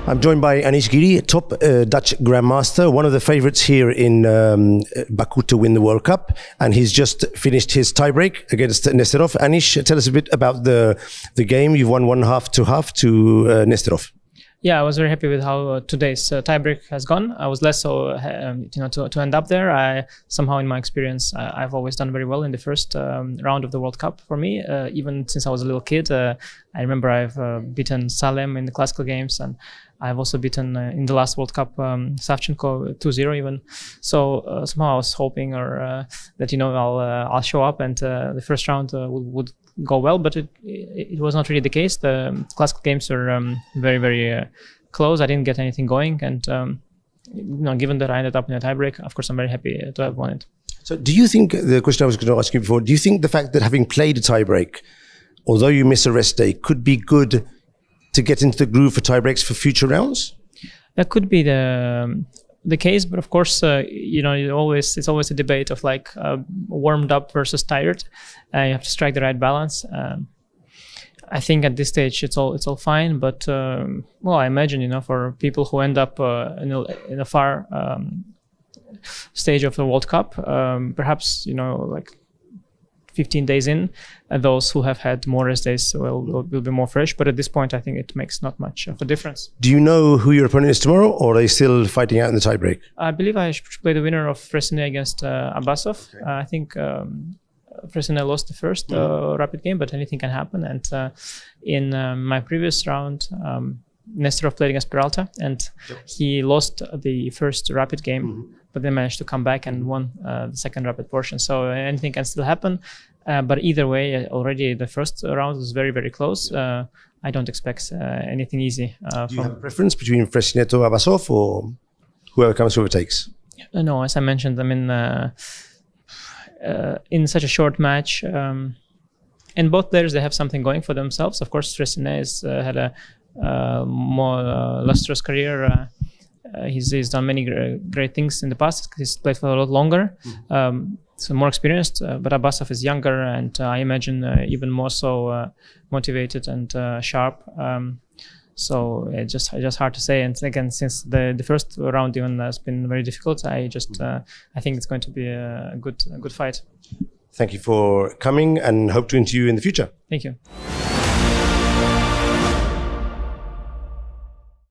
I'm joined by Anish Giri, top Dutch Grandmaster, one of the favourites here in Baku to win the World Cup, and he's just finished his tiebreak against Nesterov. Anish, tell us a bit about the game. You've won 1.5 to Nesterov. Yeah, I was very happy with how today's tiebreak has gone. I was less so, to end up there. I somehow, in my experience, I've always done very well in the first round of the World Cup for me. Even since I was a little kid, I remember I've beaten Salem in the classical games, and I've also beaten in the last World Cup Savchenko 2-0 even. So somehow I was hoping that I'll show up and the first round would go well, but it was not really the case. The classical games were very, very close. I didn't get anything going, and given that I ended up in a tiebreak, of course I'm very happy to have won it. So do you think, the question I was going to ask you before, do you think the fact that having played a tiebreak, although you miss a rest day, could be good to get into the groove for tiebreaks for future rounds? That could be the case, but of course, it's always a debate of warmed up versus tired. You have to strike the right balance. I think at this stage it's all fine, but I imagine for people who end up in a far stage of the World Cup, perhaps 15 days in, those who have had more rest days will be more fresh. But at this point, I think it makes not much of a difference. Do you know who your opponent is tomorrow, or are they still fighting out in the tiebreak? I believe I should play the winner of Fressinet against Abbasov. Okay. I think Fressinet lost the first rapid game, but anything can happen. And in my previous round, Nesterov played against Peralta, and he lost the first rapid game, but then managed to come back and won the second rapid portion. So anything can still happen. But either way, already the first round was very, very close. I don't expect anything easy. Do you have a preference between Fressinet or Abbasov, or whoever comes, whoever takes? No, as I mentioned, in such a short match, and both players, they have something going for themselves. Of course, Fressinet has had a more lustrous career. He's done many great things in the past. He's played for a lot longer, so more experienced. But Abbasov is younger, and I imagine even more so motivated and sharp. So it's just hard to say. And again, since the first round even has been very difficult, I think it's going to be a good fight. Thank you for coming, and hope to interview you in the future. Thank you.